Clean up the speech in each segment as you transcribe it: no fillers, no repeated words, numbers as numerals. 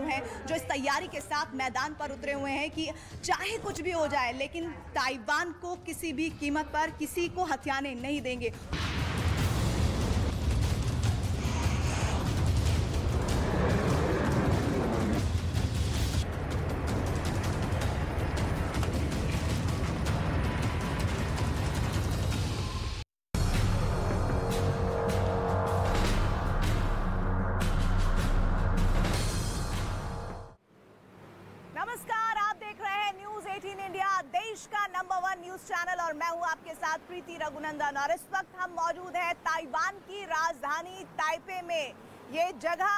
हैं जो इस तैयारी के साथ मैदान पर उतरे हुए हैं कि चाहे कुछ भी हो जाए लेकिन ताइवान को किसी भी कीमत पर किसी को हथियाने नहीं देंगे। नमस्कार, आप देख रहे हैं न्यूज 18 इंडिया, देश का नंबर 1 न्यूज चैनल और मैं हूं आपके साथ प्रीति रघुनंदन। और इस वक्त हम मौजूद हैं ताइवान की राजधानी ताइपे में। ये जगह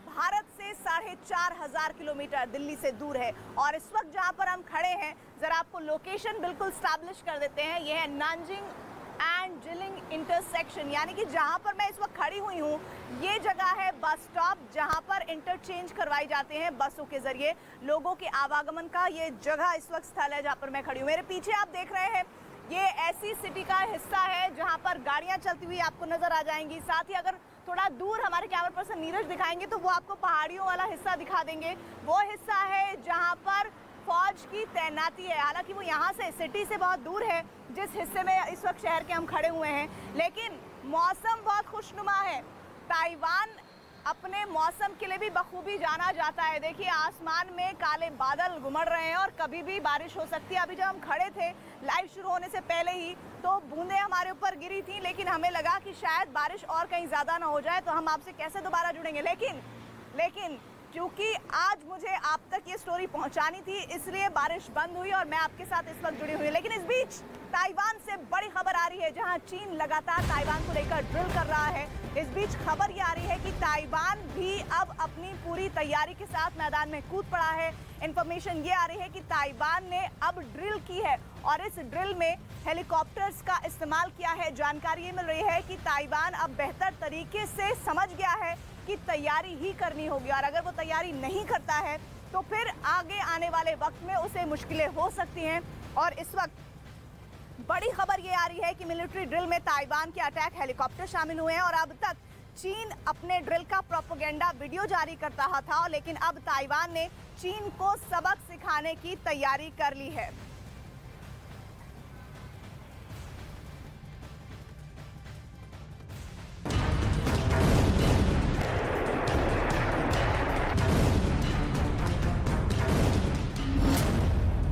भारत से 4500 किलोमीटर दिल्ली से दूर है और इस वक्त जहां पर हम खड़े हैं, जरा आपको लोकेशन बिल्कुल स्टैब्लिश कर देते हैं। यह है नानजिंग एंड जिलिंग इंटरसेक्शन, यानी कि जहां पर मैं इस वक्त खड़ी हुई हूं, ये जगह है बस स्टॉप जहां पर इंटरचेंज करवाई जाते हैं बसों के जरिए लोगों के आवागमन का। ये जगह इस वक्त स्थल है जहां पर मैं खड़ी हूं। मेरे पीछे आप देख रहे हैं, ये ऐसी सिटी का हिस्सा है जहां पर गाड़ियां चलती हुई आपको नजर आ जाएंगी। साथ ही अगर थोड़ा दूर हमारे कैमरा पर्सन नीरज दिखाएंगे तो वो आपको पहाड़ियों वाला हिस्सा दिखा देंगे। वो हिस्सा है जहां पर फौज की तैनाती है। हालांकि वो यहाँ से सिटी से बहुत दूर है, जिस हिस्से में इस वक्त शहर के हम खड़े हुए हैं, लेकिन मौसम बहुत खुशनुमा है। ताइवान अपने मौसम के लिए भी बखूबी जाना जाता है। देखिए, आसमान में काले बादल घुमड़ रहे हैं और कभी भी बारिश हो सकती है। अभी जब हम खड़े थे लाइव शुरू होने से पहले ही तो बूंदें हमारे ऊपर गिरी थी, लेकिन हमें लगा कि शायद बारिश और कहीं ज़्यादा ना हो जाए तो हम आपसे कैसे दोबारा जुड़ेंगे। लेकिन क्योंकि आज मुझे आप तक ये स्टोरी पहुंचानी थी, इसलिए बारिश बंद हुई और मैं आपके साथ इस वक्त जुड़ी हुई। लेकिन इस बीच ताइवान से बड़ी खबर आ रही है, जहां चीन लगातार ताइवान को लेकर ड्रिल कर रहा है। इस बीच खबर ये आ रही है कि ताइवान भी अब अपनी पूरी तैयारी के साथ मैदान में कूद पड़ा है। इंफॉर्मेशन ये आ रही है कि ताइवान ने अब ड्रिल की है और इस ड्रिल में हेलीकॉप्टर्स का इस्तेमाल किया है। जानकारी ये मिल रही है कि ताइवान अब बेहतर तरीके से समझ गया है कि तैयारी ही करनी होगी और अगर वो तैयारी नहीं करता है तो फिर आगे आने वाले वक्त में उसे मुश्किलें हो सकती हैं। और इस वक्त बड़ी खबर ये आ रही है कि मिलिट्री ड्रिल में ताइवान के अटैक हेलीकॉप्टर शामिल हुए हैं और अब तक चीन अपने ड्रिल का प्रोपेगेंडा वीडियो जारी करता रहा था, लेकिन अब ताइवान ने चीन को सबक सिखाने की तैयारी कर ली है।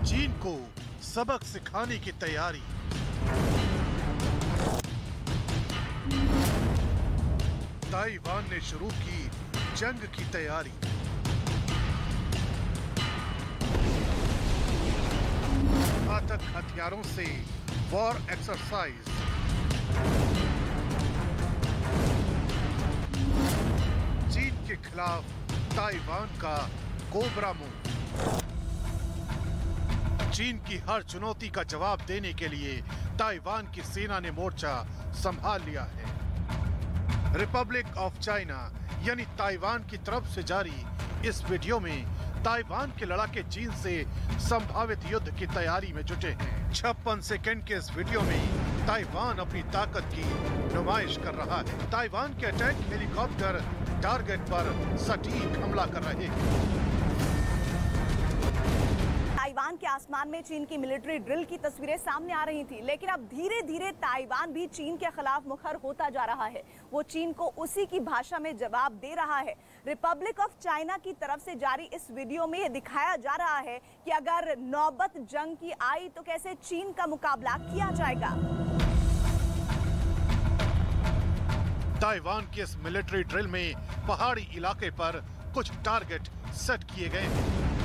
चीन को सबक सिखाने की तैयारी। ताइवान ने शुरू की जंग की तैयारी। घातक हथियारों से वॉर एक्सरसाइज। चीन के खिलाफ ताइवान का कोबरा मूव। चीन की हर चुनौती का जवाब देने के लिए ताइवान की सेना ने मोर्चा संभाल लिया है। रिपब्लिक ऑफ चाइना यानी ताइवान की तरफ से जारी इस वीडियो में ताइवान के लड़ाके चीन से संभावित युद्ध की तैयारी में जुटे हैं। 56 सेकंड के इस वीडियो में ताइवान अपनी ताकत की नुमाइश कर रहा है। ताइवान के अटैक हेलीकॉप्टर टारगेट पर सटीक हमला कर रहे हैं। ताइवान के आसमान में चीन की मिलिट्री ड्रिल की तस्वीरें सामने आ रही थी, लेकिन अब धीरे धीरे ताइवान भी चीन के खिलाफ मुखर होता जा रहा है। वो चीन को उसी की भाषा में जवाब दे रहा है। रिपब्लिक ऑफ चाइना की तरफ से जारी इस वीडियो में ये दिखाया जा रहा है कि अगर नौबत जंग की आई तो कैसे चीन का मुकाबला किया जाएगा। ताइवान के इस मिलिट्री ड्रिल में पहाड़ी इलाके पर कुछ टारगेट सेट किए गए हैं।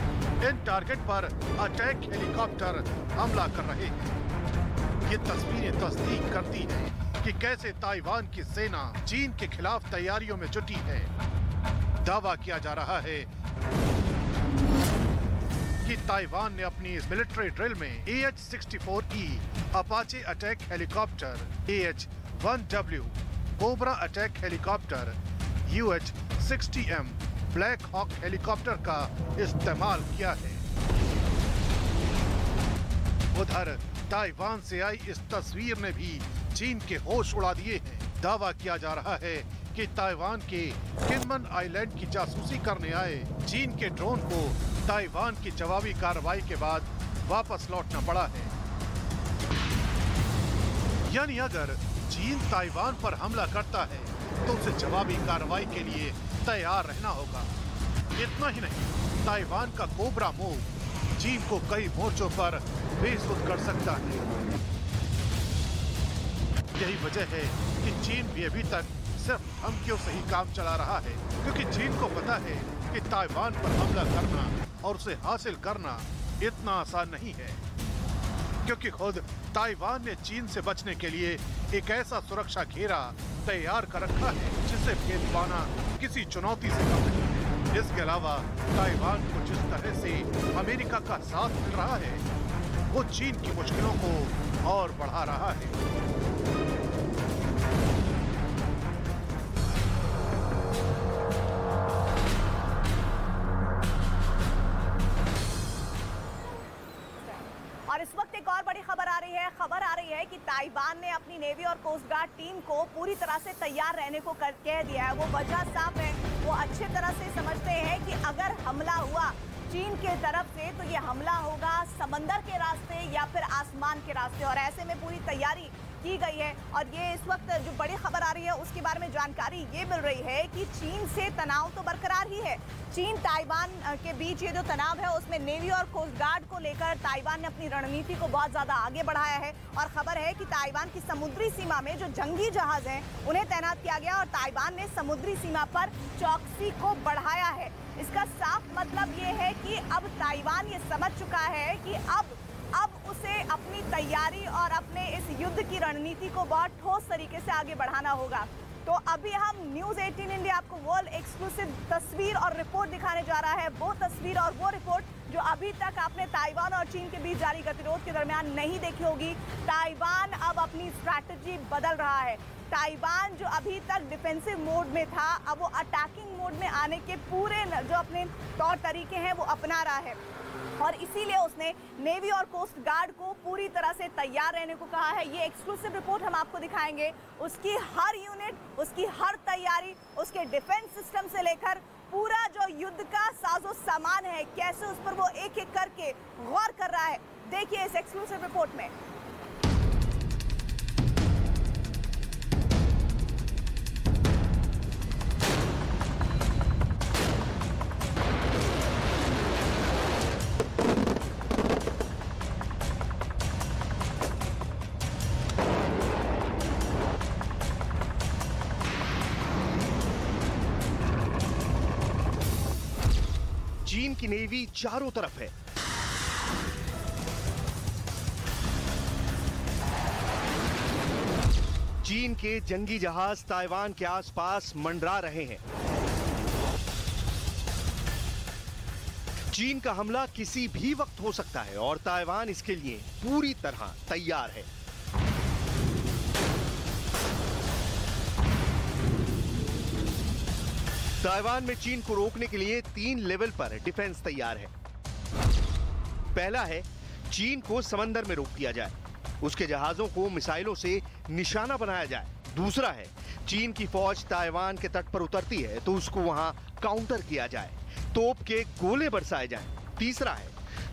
इन टारगेट पर अटैक हेलीकॉप्टर हमला कर रहे हैं। ये तस्वीरें तस्दीक करती हैं कि कैसे ताइवान की सेना चीन के खिलाफ तैयारियों में जुटी है। दावा किया जा रहा है कि ताइवान ने अपनी इस मिलिट्री ड्रिल में AH-64E Apache attack helicopter, AH-1W Cobra attack helicopter, UH-60M Black Hawk helicopter का इस्तेमाल किया है। उधर ताइवान से आई इस तस्वीर ने भी चीन के होश उड़ा दिए हैं। दावा किया जा रहा है कि ताइवान के किनमन आइलैंड की जासूसी करने आए चीन के ड्रोन को ताइवान की जवाबी कार्रवाई के बाद वापस लौटना पड़ा है। यानी अगर चीन ताइवान पर हमला करता है तो उसे जवाबी कार्रवाई के लिए तैयार रहना होगा। इतना ही नहीं, ताइवान का कोबरा मूव चीन को कई मोर्चों पर बेसुध कर सकता है। यही वजह है कि चीन भी अभी तक सिर्फ धमकियों से ही काम चला रहा है, क्योंकि चीन को पता है कि ताइवान पर हमला करना और उसे हासिल करना इतना आसान नहीं है, क्योंकि खुद ताइवान ने चीन से बचने के लिए एक ऐसा सुरक्षा घेरा तैयार कर रखा है जिसे भेद पाना किसी चुनौती से कम नहीं है। इसके अलावा ताइवान को जिस तरह से अमेरिका का साथ मिल रहा है, वो चीन की मुश्किलों को और बढ़ा रहा है। और इस वक्त एक और बड़ी खबर आ रही है कि ताइवान ने अपनी नेवी और कोस्ट गार्ड टीम को पूरी तरह से तैयार रहने को कह दिया है। वो वजह साफ है, वो अच्छे तरह से समझते हैं कि अगर हमला हुआ चीन के तरफ से तो ये हमला होगा समंदर के रास्ते या फिर आसमान के रास्ते, और ऐसे में पूरी तैयारी की गई है। और ये इस वक्त जो बड़ी खबर आ रही है उसके बारे में जानकारी ये मिल रही है कि चीन से तनाव तो बरकरार ही है। चीन ताइवान के बीच ये जो तनाव है उसमें नेवी और कोस्ट गार्ड को लेकर ताइवान ने अपनी रणनीति को बहुत ज़्यादा आगे बढ़ाया है। और खबर है कि ताइवान की समुद्री सीमा में जो जंगी जहाज हैं उन्हें तैनात किया गया और ताइवान ने समुद्री सीमा पर चौकसी को बढ़ाया है। इसका साफ मतलब ये है कि अब ताइवान ये समझ चुका है कि अब उसे अपनी तैयारी और अपने इस युद्ध की रणनीति को बहुत ठोस तरीके से आगे बढ़ाना होगा। तो अभी हम न्यूज़ 18 इंडिया आपको वर्ल्ड एक्सक्लूसिव तस्वीर और रिपोर्ट दिखाने जा रहा है। वो तस्वीर और वो रिपोर्ट जो अभी तक आपने ताइवान और चीन के बीच जारी गतिरोध के दरमियान नहीं देखी होगी। ताइवान अब अपनी स्ट्रैटेजी बदल रहा है। ताइवान जो अभी तक डिफेंसिव मोड में था, अब वो अटैकिंग मोड में आने के पूरे जो अपने तौर तरीके हैं वो अपना रहा है। और इसीलिए उसने नेवी और कोस्ट गार्ड को पूरी तरह से तैयार रहने को कहा है। ये एक्सक्लूसिव रिपोर्ट हम आपको दिखाएंगे। उसकी हर यूनिट, उसकी हर तैयारी, उसके डिफेंस सिस्टम से लेकर पूरा जो युद्ध का साजो सामान है, कैसे उस पर वो एक एक करके गौर कर रहा है। देखिए इस एक्सक्लूसिव रिपोर्ट में। चीन की नेवी चारों तरफ है। चीन के जंगी जहाज ताइवान के आसपास मंडरा रहे हैं। चीन का हमला किसी भी वक्त हो सकता है और ताइवान इसके लिए पूरी तरह तैयार है। ताइवान में चीन को रोकने के लिए 3 लेवल पर डिफेंस तैयार है। पहला है चीन को समंदर में रोक दिया जाए, उसके जहाजों को मिसाइलों से निशाना बनाया जाए। दूसरा है चीन की फौज ताइवान के तट पर उतरती है तो उसको वहां काउंटर किया जाए, तोप के गोले बरसाए जाएं। तीसरा है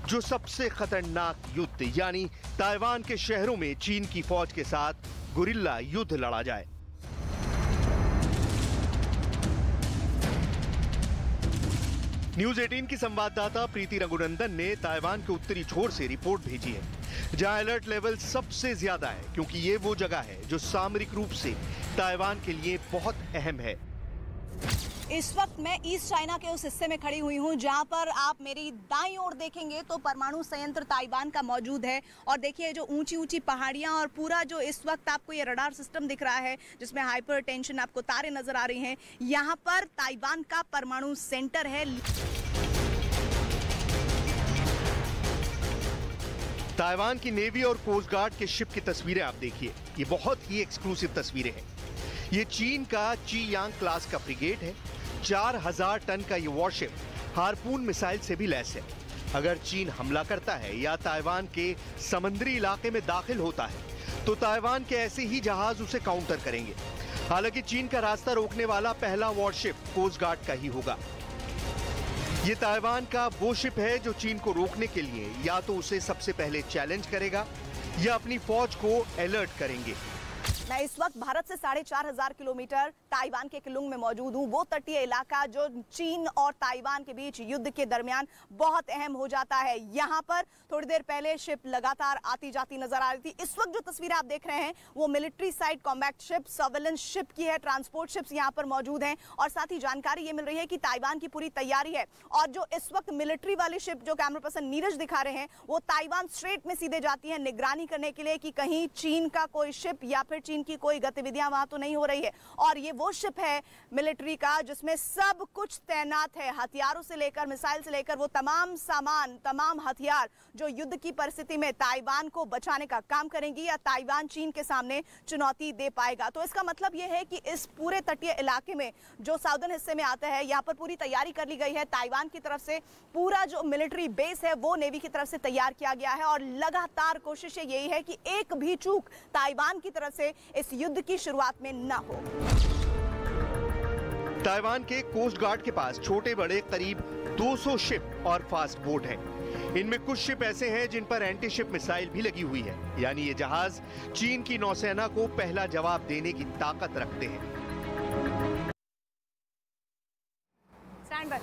जो सबसे खतरनाक युद्ध यानी ताइवान के शहरों में चीन की फौज के साथ गुरिल्ला युद्ध लड़ा जाए। न्यूज़ 18 की संवाददाता प्रीति रघुनंदन ने ताइवान के उत्तरी छोर से रिपोर्ट भेजी है, जहां अलर्ट लेवल सबसे ज्यादा है, क्योंकि ये वो जगह है जो सामरिक रूप से ताइवान के लिए बहुत अहम है। इस वक्त मैं ईस्ट चाइना के उस हिस्से में खड़ी हुई हूं जहां पर आप मेरी दाईं ओर देखेंगे तो परमाणु संयंत्र ताइवान का मौजूद है। और देखिए जो ऊंची ऊंची पहाड़ियां और पूरा जो इस वक्त आपको ये रडार सिस्टम दिख रहा है जिसमें हाइपर टेंशन आपको तारे नजर आ रही हैं, यहां पर ताइवान का परमाणु सेंटर है। ताइवान की नेवी और कोस्ट गार्ड के शिप की तस्वीरें आप देखिए, ये बहुत ही एक्सक्लूसिव तस्वीरें हैं। ये चीन का चियांग क्लास का फ्रिगेट है। 4000 टन का ये वॉरशिप हार्पून मिसाइल से भी लैस है। अगर चीन हमला करता है या ताइवान के समुद्री इलाके में दाखिल होता है तो ताइवान के ऐसे ही जहाज उसे काउंटर करेंगे। हालांकि चीन का रास्ता रोकने वाला पहला वॉरशिप कोस्ट गार्ड का ही होगा। ये ताइवान का वो शिप है जो चीन को रोकने के लिए या तो उसे सबसे पहले चैलेंज करेगा या अपनी फौज को अलर्ट करेंगे। मैं इस वक्त भारत से 4,500 किलोमीटर ताइवान के किलुंग में मौजूद हूं। वो तटीय इलाका जो चीन और ताइवान के बीच युद्ध के दरमियान बहुत अहम हो जाता है। यहां पर थोड़ी देर पहले शिप लगातार आती जाती नजर आ रही थी। इस वक्त जो तस्वीरें आप देख रहे हैं वो military side combat ship, surveillance ship की है। ट्रांसपोर्ट शिप्स यहां पर मौजूद हैं और साथ ही जानकारी ये मिल रही है कि ताइवान की पूरी तैयारी है। और जो इस वक्त मिलिट्री वाली शिप जो कैमरा पर्सन नीरज दिखा रहे हैं वो ताइवान स्ट्रेट में सीधे जाती है निगरानी करने के लिए कि कहीं चीन का कोई शिप या फिर चीन की कोई गतिविधियां वहां तो नहीं हो रही है। और ये वो शिप है मिलिट्री का जिसमें सब कुछ तैनात है, हथियारों से लेकर मिसाइल से लेकर वो तमाम सामान, तमाम हथियार जो युद्ध की परिस्थिति में ताइवान को बचाने का काम करेंगी या ताइवान चीन के सामने चुनौती दे पाएगा। तो इसका मतलब यह है कि इस पूरे तटीय इलाके में जो साउदर्न हिस्से में आता है यहाँ पर पूरी तैयारी कर ली गई है। ताइवान की तरफ से पूरा जो मिलिट्री बेस है वो नेवी की तरफ से तैयार किया गया है और लगातार कोशिश यही है कि एक भी चूक ताइवान की तरफ से इस युद्ध की शुरुआत में न हो। ताइवान के कोस्ट गार्ड के पास छोटे बड़े करीब 200 शिप और फास्ट बोट हैं। इनमें कुछ शिप ऐसे हैं जिन पर एंटी शिप मिसाइल भी लगी हुई है, यानी ये जहाज चीन की नौसेना को पहला जवाब देने की ताकत रखते हैं। Stand by.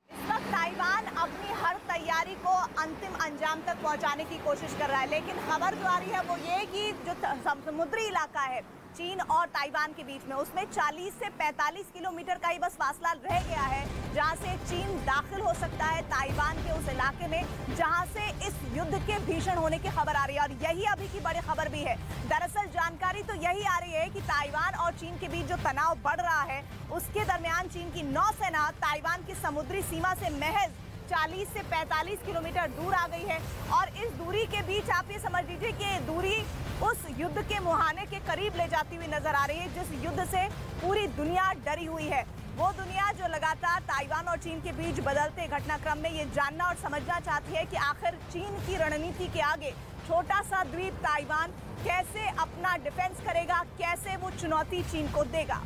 इस वक्त ताइवान अपनी हर तैयारी को अंतिम अंजाम तक पहुंचाने की कोशिश कर रहा है, लेकिन खबर जो आ रही है वो ये कि जो समुद्री इलाका है चीन और ताइवान के बीच में उसमें 40 से 45 किलोमीटर का ही बस फासला रह गया है जहां से चीन दाखिल हो सकता है ताइवान के उस इलाके में जहां से इस युद्ध के भीषण होने की खबर आ रही है। और यही अभी की बड़ी खबर भी है। दरअसल जानकारी तो यही आ रही है कि ताइवान और चीन के बीच जो तनाव बढ़ रहा है उसके दरमियान चीन की नौसेना ताइवान की समुद्री सीमा से महज 40 से 45 किलोमीटर दूर आ गई है। और इस दूरी के बीच आप ये समझ लीजिए कि दूरी उस युद्ध के मुहाने के करीब ले जाती हुई नजर आ रही है जिस युद्ध से पूरी दुनिया डरी हुई है। वो दुनिया जो लगातार ताइवान और चीन के बीच बदलते घटनाक्रम में ये जानना और समझना चाहती है कि आखिर चीन की रणनीति के आगे छोटा सा द्वीप ताइवान कैसे अपना डिफेंस करेगा, कैसे वो चुनौती चीन को देगा।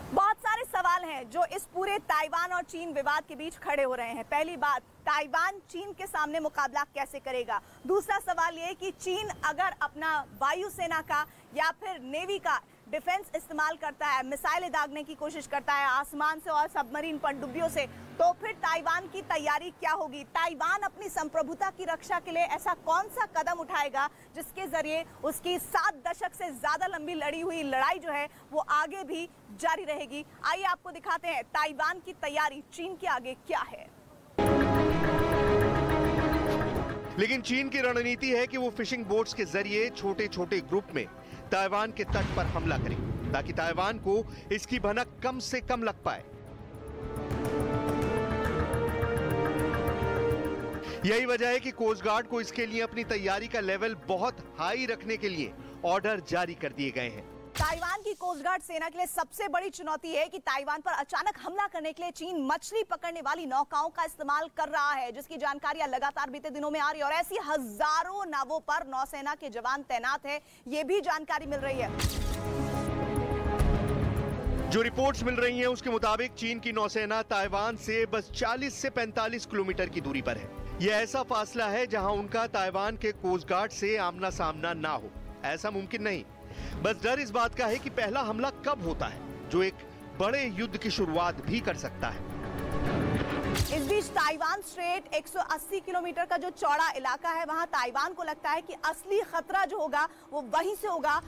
बहुत सारे सवाल हैं जो इस पूरे ताइवान और चीन विवाद के बीच खड़े हो रहे हैं। पहली बात, ताइवान चीन के सामने मुकाबला कैसे करेगा। दूसरा सवाल ये कि चीन अगर अपना वायुसेना का या फिर नेवी का डिफेंस इस्तेमाल करता है, मिसाइलें दागने की कोशिश करता है आसमान से और सबमरीन पनडुब्बियों से, तो फिर ताइवान की तैयारी क्या होगी। ताइवान अपनी संप्रभुता की रक्षा के लिए ऐसा कौन सा कदम उठाएगा जिसके जरिए उसकी 7 दशक से ज्यादा लंबी लड़ी हुई लड़ाई जो है वो आगे भी जारी रहेगी। आइए आपको दिखाते हैं ताइवान की तैयारी चीन के आगे क्या है। लेकिन चीन की रणनीति है कि वो फिशिंग बोट्स के जरिए छोटे छोटे ग्रुप में ताइवान के तट पर हमला करें ताकि ताइवान को इसकी भनक कम से कम लग पाए। यही वजह है कि कोस्ट गार्ड को इसके लिए अपनी तैयारी का लेवल बहुत हाई रखने के लिए ऑर्डर जारी कर दिए गए हैं। ताइवान की कोस्ट गार्ड सेना के लिए सबसे बड़ी चुनौती है कि ताइवान पर अचानक हमला करने के लिए चीन मछली पकड़ने वाली नौकाओं का इस्तेमाल कर रहा है, जिसकी जानकारियां लगातार बीते दिनों में आ रही है और ऐसी हजारों नावों पर नौसेना के जवान तैनात है, ये भी जानकारी मिल रही है। जो रिपोर्ट्स मिल रही हैं उसके मुताबिक चीन की नौसेना ताइवान से बस 40 से 45 किलोमीटर की दूरी पर है। यह ऐसा फासला है जहां उनका ताइवान के कोस्ट गार्ड से आमना सामना ना हो, ऐसा मुमकिन नहीं। बस डर इस बात का है कि पहला हमला कब होता है जो एक बड़े युद्ध की शुरुआत भी कर सकता है। इस बीच ताइवान स्ट्रेट 180 किलोमीटर का जो चौड़ा इलाका है वहां ताइवान को लगता है कि असली खतरा जो होगा वो वहीं से होगा।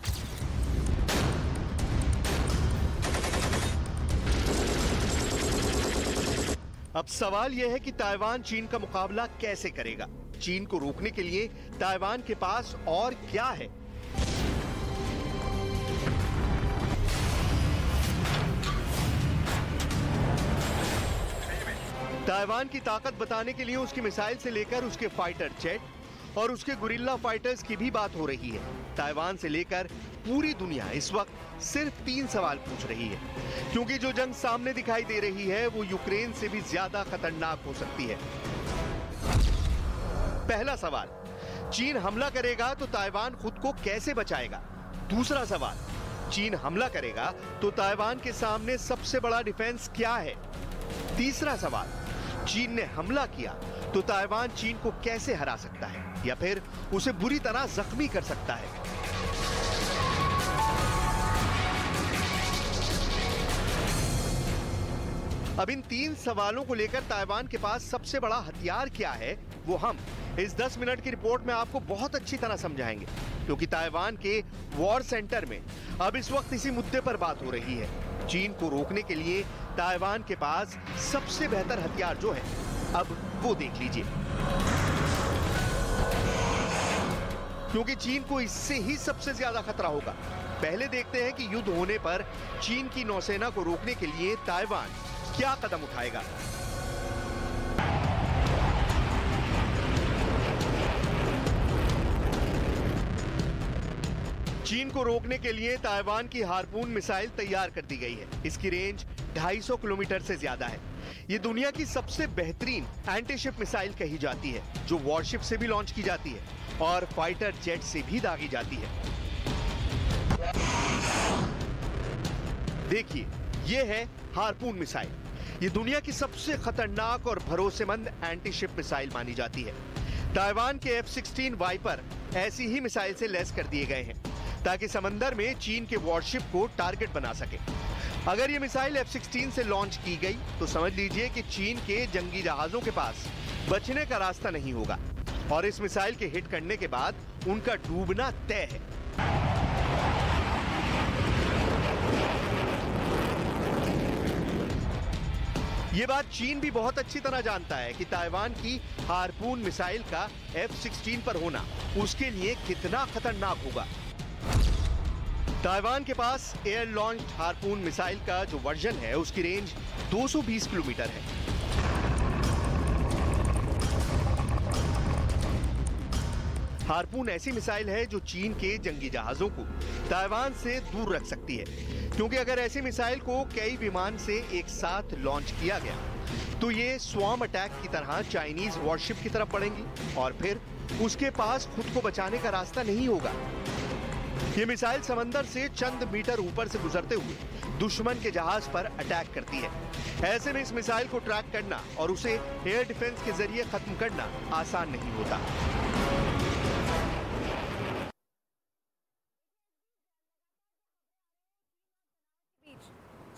अब सवाल यह है कि ताइवान चीन का मुकाबला कैसे करेगा। चीन को रोकने के लिए ताइवान के पास और क्या है। ताइवान की ताकत बताने के लिए उसकी मिसाइल से लेकर उसके फाइटर जेट और उसके गुरिल्ला फाइटर्स की भी बात हो रही है। ताइवान से लेकर पूरी दुनिया इस वक्त सिर्फ 3 सवाल पूछ रही है, क्योंकि जो जंग सामने दिखाई दे रही है वो यूक्रेन से भी ज्यादा खतरनाक हो सकती है। पहला सवाल, चीन हमला करेगा तो ताइवान खुद को कैसे बचाएगा? दूसरा सवाल, चीन हमला करेगा तो ताइवान के सामने सबसे बड़ा डिफेंस क्या है? तीसरा सवाल, चीन ने हमला किया तो ताइवान चीन को कैसे हरा सकता है या फिर उसे बुरी तरह जख्मी कर सकता है? अब इन 3 सवालों को लेकर ताइवान के पास सबसे बड़ा हथियार क्या है, वो हम इस 10 मिनट की रिपोर्ट में आपको बहुत अच्छी तरह समझाएंगे, क्योंकि ताइवान के वॉर सेंटर में अब इस वक्त इसी मुद्दे पर बात हो रही है। चीन को रोकने के लिए ताइवान के पास सबसे बेहतर हथियार जो है, अब वो देख लीजिए, क्योंकि चीन को इससे ही सबसे ज्यादा खतरा होगा। पहले देखते हैं कि युद्ध होने पर चीन की नौसेना को रोकने के लिए ताइवान क्या कदम उठाएगा। चीन को रोकने के लिए ताइवान की हार्पून मिसाइल तैयार कर दी गई है। इसकी रेंज 250 किलोमीटर से ज्यादा है। ये दुनिया की सबसे बेहतरीन एंटीशिप मिसाइल कही जाती है, जो वॉरशिप से भी लॉन्च की जाती है और फाइटर जेट से भी दागी जाती है। देखिए, ये है हार्पून मिसाइल। ये दुनिया की सबसे खतरनाक और भरोसेमंद एंटीशिप मिसाइल मानी जाती है। ताइवान के F-16 वाइपर ऐसी ही मिसाइल से लैस कर दिए गए हैं ताकि समंदर में चीन के वॉरशिप को टारगेट बना सके। अगर ये मिसाइल F-16 से लॉन्च की गई तो समझ लीजिए कि चीन के जंगी जहाजों के पास बचने का रास्ता नहीं होगा और इस मिसाइल के हिट करने के बाद उनका डूबना तय है। ये बात चीन भी बहुत अच्छी तरह जानता है कि ताइवान की हार्पून मिसाइल का F-16 पर होना उसके लिए कितना खतरनाक होगा। ताइवान के पास एयर लॉन्च्ड हार्पून मिसाइल का जो वर्जन है उसकी रेंज 220 किलोमीटर है। हार्पून ऐसी मिसाइल है जो चीन के जंगी जहाजों को ताइवान से दूर रख सकती है, क्योंकि अगर ऐसी मिसाइल को कई विमान से एक साथ लॉन्च किया गया तो ये स्वॉर्म अटैक की तरह चाइनीज वॉरशिप की तरफ बढ़ेंगी और फिर उसके पास खुद को बचाने का रास्ता नहीं होगा। ये मिसाइल समंदर से चंद मीटर ऊपर से गुजरते हुए दुश्मन के जहाज पर अटैक करती है। ऐसे में इस मिसाइल को ट्रैक करना और उसे एयर डिफेंस के जरिए खत्म करना आसान नहीं होता।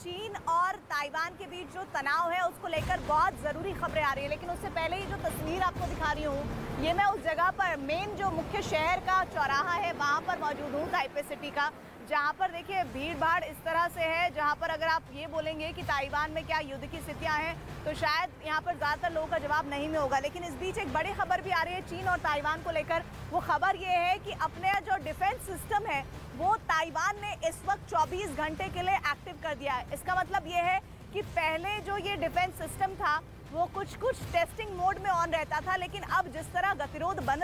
चीन और ताइवान के बीच जो तनाव है उसको लेकर बहुत ज़रूरी खबरें आ रही है, लेकिन उससे पहले ही जो तस्वीर आपको दिखा रही हूँ, ये मैं उस जगह पर मेन जो मुख्य शहर का चौराहा है वहाँ पर मौजूद हूँ, ताइपे सिटी का, जहाँ पर देखिए भीड़ भाड़ इस तरह से है, जहाँ पर अगर आप ये बोलेंगे कि ताइवान में क्या युद्ध की स्थितियाँ हैं तो शायद यहाँ पर ज़्यादातर लोगों का जवाब नहीं में होगा। लेकिन इस बीच एक बड़ी खबर भी आ रही है चीन और ताइवान को लेकर। वो खबर ये है कि अपने जो डिफेंस सिस्टम है वो ताइवान ने इस वक्त 24 घंटे के लिए एक्टिव कर दिया है। इसका मतलब ये है कि पहले जो ये डिफेंस सिस्टम था वो कुछ टेस्टिंग मोड में ऑन रहता था, लेकिन अब जिस तरह गतिरोध बढ़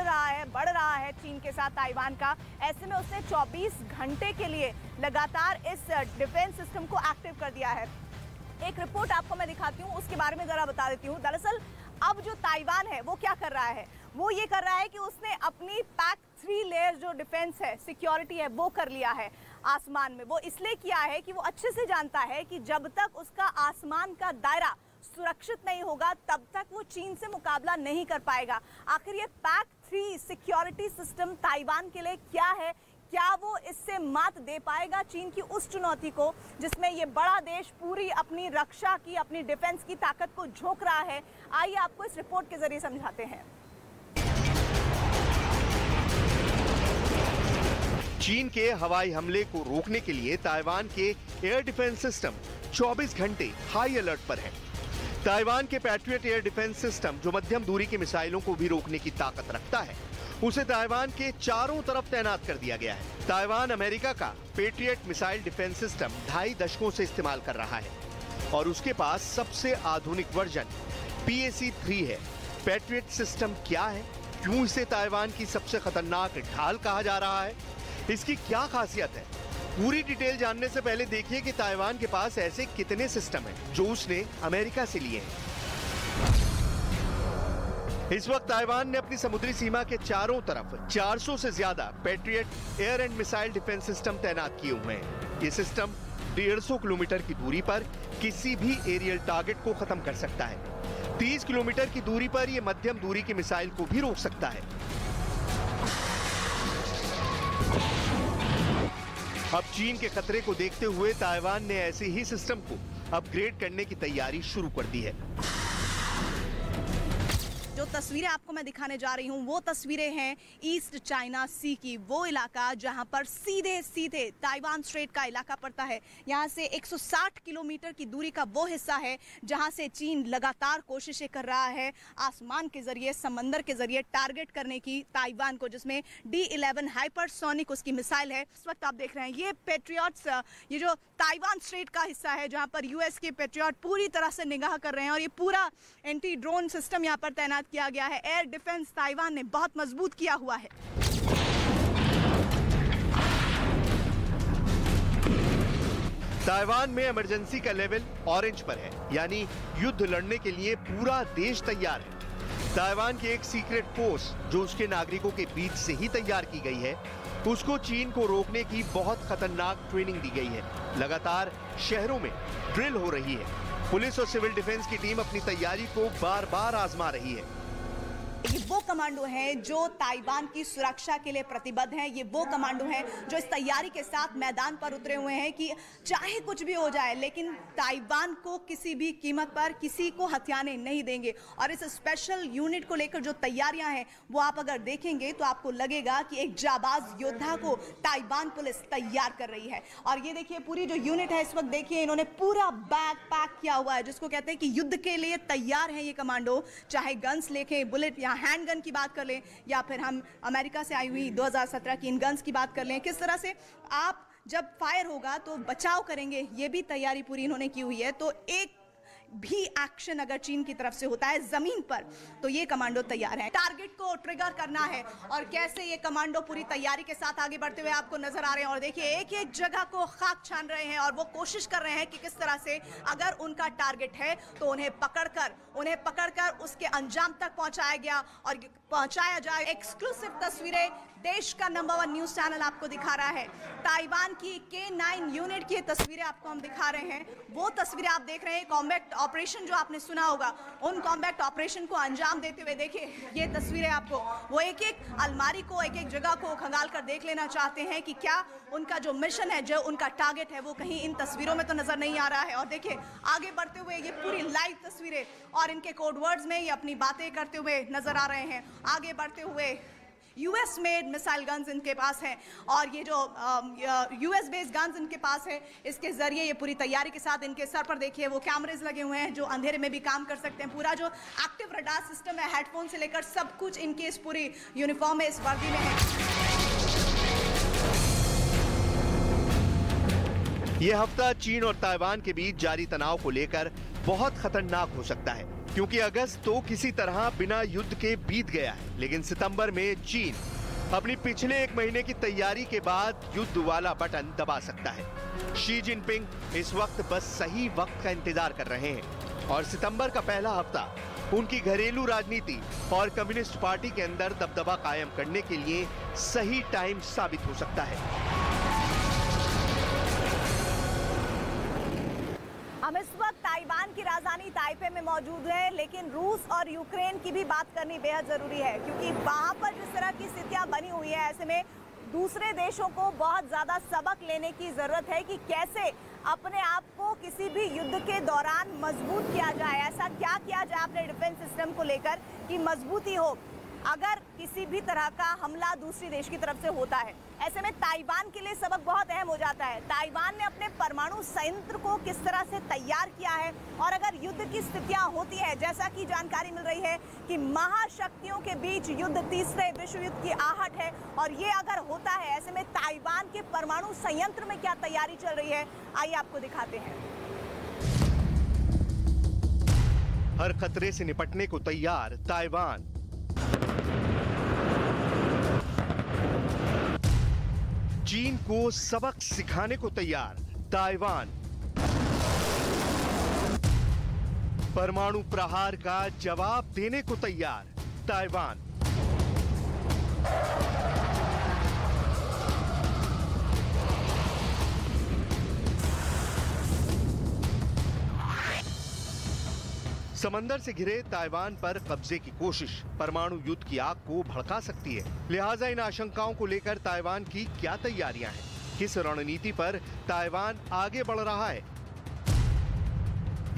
रहा है चीन के साथ ताइवान का, ऐसे में उसने 24 घंटे के लिए लगातार इस डिफेंस सिस्टम को एक्टिव कर दिया है। एक रिपोर्ट आपको मैं दिखाती हूँ, उसके बारे में ज़रा बता देती हूँ। दरअसल अब जो ताइवान है वो क्या कर रहा है, वो ये कर रहा है कि उसने अपनी पैक 3 लेयर जो डिफेंस है, सिक्योरिटी है, वो कर लिया है आसमान में। वो इसलिए किया है कि वो अच्छे से जानता है कि जब तक उसका आसमान का दायरा सुरक्षित नहीं होगा तब तक वो चीन से मुकाबला नहीं कर पाएगा। आखिर ये पैक 3 सिक्योरिटी सिस्टम ताइवान के लिए क्या है, क्या वो इससे मात दे पाएगा चीन की उस चुनौती को जिसमें ये बड़ा देश पूरी अपनी रक्षा की, अपनी डिफेंस की ताकत को झोंक रहा है। आइए आपको इस रिपोर्ट के जरिए समझाते हैं। चीन के हवाई हमले को रोकने के लिए ताइवान के एयर डिफेंस सिस्टम 24 घंटे हाई अलर्ट पर है। ताइवान के पैट्रियट एयर डिफेंस सिस्टम, जो मध्यम दूरी की मिसाइलों को भी रोकने की ताकत रखता है, उसे ताइवान के चारों तरफ तैनात कर दिया गया है। ताइवान अमेरिका का पैट्रियट मिसाइल डिफेंस सिस्टम 2.5 दशकों से इस्तेमाल कर रहा है और उसके पास सबसे आधुनिक वर्जन PAC-3 है। पैट्रियट सिस्टम क्या है, क्यों इसे ताइवान की सबसे खतरनाक ढाल कहा जा रहा है, इसकी क्या खासियत है पूरी डिटेल जानने से पहले देखिए कि ताइवान के पास ऐसे कितने सिस्टम हैं जो उसने अमेरिका से लिए हैं। इस वक्त ताइवान ने अपनी समुद्री सीमा के चारों तरफ 400 से ज्यादा patriot air and missile defence system तैनात किए हुए हैं। ये सिस्टम 150 किलोमीटर की दूरी पर किसी भी एरियल टारगेट को खत्म कर सकता है। 30 किलोमीटर की दूरी पर यह मध्यम दूरी की मिसाइल को भी रोक सकता है। अब चीन के खतरे को देखते हुए ताइवान ने ऐसे ही सिस्टम को अपग्रेड करने की तैयारी शुरू कर दी है। जो तस्वीरें आपको मैं दिखाने जा रही हूँ वो तस्वीरें हैं ईस्ट चाइना सी की, वो इलाका जहां पर सीधे सीधे ताइवान स्ट्रेट का इलाका पड़ता है। यहां से 160 किलोमीटर की दूरी का वो हिस्सा है जहां से चीन लगातार कोशिशें कर रहा है आसमान के जरिए, समंदर के जरिए टारगेट करने की ताइवान को, जिसमें D-11 हाइपरसोनिक उसकी मिसाइल है। इस वक्त आप देख रहे हैं ये पेट्रियट्स, ये जो ताइवान स्ट्रेट का हिस्सा है जहां पर यूएस के पेट्रियट पूरी तरह से निगाह कर रहे हैं और ये पूरा एंटी ड्रोन सिस्टम यहाँ पर तैनात किया गया है। एयर डिफेंस ताइवान ने बहुत मजबूत किया हुआ है। ताइवान में इमरजेंसी का लेवल ऑरेंज पर है, यानी युद्ध लड़ने के लिए पूरा देश तैयार है। ताइवान की एक सीक्रेट फोर्स जो उसके नागरिकों के बीच से ही तैयार की गई है, उसको चीन को रोकने की बहुत खतरनाक ट्रेनिंग दी गई है। लगातार शहरों में ड्रिल हो रही है। पुलिस और सिविल डिफेंस की टीम अपनी तैयारी को बार बार आजमा रही है। ये वो कमांडो हैं जो ताइवान की सुरक्षा के लिए प्रतिबद्ध हैं। ये वो कमांडो हैं जो इस तैयारी के साथ मैदान पर उतरे हुए हैं कि चाहे कुछ भी हो जाए लेकिन ताइवान को किसी भी कीमत पर किसी को हथियाने नहीं देंगे। और इस स्पेशल यूनिट को लेकर जो तैयारियां हैं वो आप अगर देखेंगे तो आपको लगेगा कि एक जाबाज योद्धा को ताइवान पुलिस तैयार कर रही है। और ये देखिए पूरी जो यूनिट है इस वक्त देखिए इन्होंने पूरा बैग पैक किया हुआ है, जिसको कहते हैं कि युद्ध के लिए तैयार है ये कमांडो। चाहे गन्स लेके, बुलेट या हैंड गन की बात कर लें या फिर हम अमेरिका से आई हुई 2017 की इन गन्स की बात कर लें, किस तरह से आप जब फायर होगा तो बचाव करेंगे, ये भी तैयारी पूरी इन्होंने की हुई है। तो एक भी एक्शन अगर चीन की तरफ से होता है जमीन पर तो ये कमांडो तैयार है। टारगेट को ट्रिगर करना है और कैसे ये कमांडो पूरी तैयारी के साथ आगे बढ़ते हुए आपको नजर आ रहे हैं। और देखिए एक एक जगह को खाक छान रहे हैं और वो कोशिश कर रहे हैं कि किस तरह से अगर उनका टारगेट है तो उन्हें पकड़कर उसके अंजाम तक पहुंचाया जाए। एक्सक्लूसिव तस्वीरें देश का नंबर 1 न्यूज चैनल आपको दिखा रहा है। ताइवान की K9 यूनिट की तस्वीरें आपको हम दिखा रहे हैं। वो तस्वीरें आप देख रहे हैं कॉम्बैट ऑपरेशन जो आपने सुना होगा, उन कॉम्बैट ऑपरेशन को अंजाम देते हुए देखिए ये तस्वीरें आपको, वो एक एक अलमारी को, एक एक जगह को खंगाल कर देख लेना चाहते हैं कि क्या उनका जो मिशन है, जो उनका टारगेट है वो कहीं इन तस्वीरों में तो नजर नहीं आ रहा है। और देखिए आगे बढ़ते हुए ये पूरी लाइव तस्वीरें और इनके कोड वर्ड्स में ये अपनी बातें करते हुए नजर आ रहे हैं। आगे बढ़ते हुए यूएस मेड मिसाइल गन्स इनके पास हैं और ये जो यूएस बेस्ड गन्स इनके पास है, इसके जरिए ये पूरी तैयारी के साथ इनके सर पर देखिए वो कैमरेज लगे हुए हैं जो अंधेरे में भी काम कर सकते हैं। पूरा जो एक्टिव रडार सिस्टम है, हेडफोन से लेकर सब कुछ इनके इस पूरी यूनिफॉर्म में, इस वर्दी में है। ये हफ्ता चीन और ताइवान के बीच जारी तनाव को लेकर बहुत खतरनाक हो सकता है, क्योंकि अगस्त तो किसी तरह बिना युद्ध के बीत गया है, लेकिन सितंबर में चीन अपनी पिछले 1 महीने की तैयारी के बाद युद्ध वाला बटन दबा सकता है। शी जिनपिंग इस वक्त बस सही वक्त का इंतजार कर रहे हैं और सितंबर का पहला हफ्ता उनकी घरेलू राजनीति और कम्युनिस्ट पार्टी के अंदर दबदबा कायम करने के लिए सही टाइम साबित हो सकता है। हम इस वक्त ताइवान की राजधानी ताइपे में मौजूद हैं, लेकिन रूस और यूक्रेन की भी बात करनी बेहद जरूरी है, क्योंकि वहां पर जिस तरह की स्थितियां बनी हुई है, ऐसे में दूसरे देशों को बहुत ज्यादा सबक लेने की जरूरत है कि कैसे अपने आप को किसी भी युद्ध के दौरान मजबूत किया जाए। ऐसा क्या किया जाए अपने डिफेंस सिस्टम को लेकर कि मजबूती हो अगर किसी भी तरह का हमला दूसरी देश की तरफ से होता है। ऐसे में ताइवान के लिए सबक बहुत अहम हो जाता है। ताइवान ने अपने परमाणु संयंत्र को किस तरह से तैयार किया है और अगर युद्ध की स्थितियां होती है, जैसा कि जानकारी मिल रही है कि महाशक्तियों के बीच युद्ध, तीसरे विश्व युद्ध की आहट है और ये अगर होता है, ऐसे में ताइवान के परमाणु संयंत्र में क्या तैयारी चल रही है, आइए आपको दिखाते हैं। हर खतरे से निपटने को तैयार ताइवान। चीन को सबक सिखाने को तैयार ताइवान। परमाणु प्रहार का जवाब देने को तैयार ताइवान। समंदर से घिरे ताइवान पर कब्जे की कोशिश परमाणु युद्ध की आग को भड़का सकती है। लिहाजा इन आशंकाओं को लेकर ताइवान की क्या तैयारियां हैं? किस रणनीति पर ताइवान आगे बढ़ रहा है?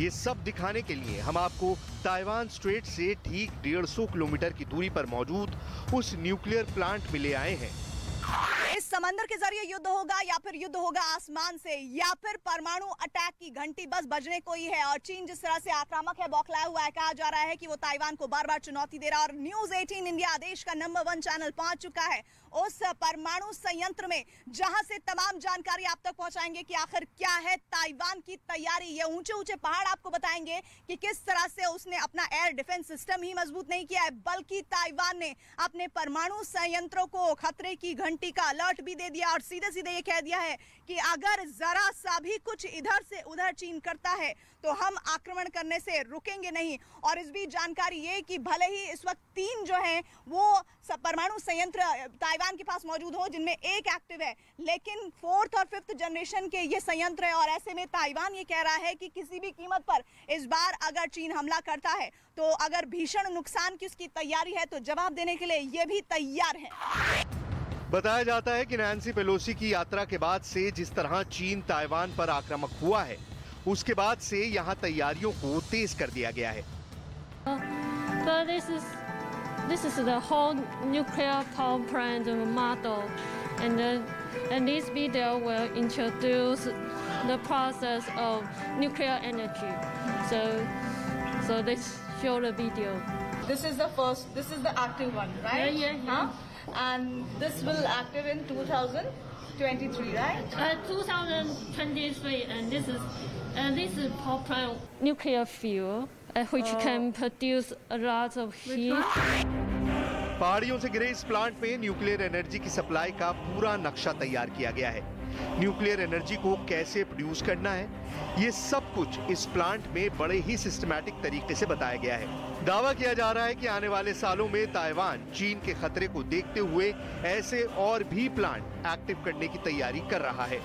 ये सब दिखाने के लिए हम आपको ताइवान स्ट्रेट से ठीक 150 किलोमीटर की दूरी पर मौजूद उस न्यूक्लियर प्लांट में ले आए हैं। इस समंदर के जरिए युद्ध होगा या फिर युद्ध होगा आसमान से या फिर परमाणु अटैक की घंटी बस बजने को ही है। और चीन जिस तरह से आक्रामक है, बौखलाया हुआ है, कहा जा रहा है कि वो ताइवान को बार बार चुनौती दे रहा है। और न्यूज 18 इंडिया देश का नंबर 1 चैनल पहुंच चुका है उस परमाणु संयंत्र में, जहां से तमाम जानकारी आप तक पहुंचाएंगे कि आखिर क्या है ताइवान की तैयारी। ये ऊंचे ऊंचे पहाड़ आपको बताएंगे कि किस तरह से उसने अपना एयर डिफेंस सिस्टम ही मजबूत नहीं किया है, बल्कि ताइवान ने अपने परमाणु संयंत्रों को खतरे की घंटी का अलर्ट भी दे दिया और सीधे सीधे ये कह दिया है कि अगर जरा सा भी कुछ इधर से उधर चीन करता है तो हम आक्रमण करने से रुकेंगे नहीं। और इस बीच जानकारी ये कि भले ही इस वक्त 3 जो हैं वो परमाणु संयंत्र ताइवान के पास मौजूद हो, जिनमें एक एक्टिव है, लेकिन 4th और 5th जनरेशन के ये संयंत्र है। और ऐसे में ताइवान ये कह रहा है कि किसी भी कीमत पर इस बार अगर चीन हमला करता है तो अगर भीषण नुकसान की उसकी तैयारी है तो जवाब देने के लिए ये भी तैयार है। बताया जाता है कि नैन्सी पेलोसी की यात्रा के बाद से जिस तरह चीन ताइवान पर आक्रामक हुआ है, उसके बाद से यहाँ तैयारियों को तेज कर दिया गया है। This is the whole nuclear power plant model, and this video will introduce the process of nuclear energy. So let's show the video. This is the first. This is the active one, right? Yeah. Huh? And this will active in 2023, right? 2023, and this is proper nuclear fuel, which can produce a lot of heat. पहाड़ियों से घिरे इस plant में nuclear energy की supply का पूरा नक्शा तैयार किया गया है। न्यूक्लियर एनर्जी को कैसे प्रोड्यूस करना है, ये सब कुछ इस प्लांट में बड़े ही सिस्टमैटिक तरीके से बताया गया है। दावा किया जा रहा है कि आने वाले सालों में ताइवान चीन के खतरे को देखते हुए ऐसे और भी प्लांट एक्टिव करने की तैयारी कर रहा है।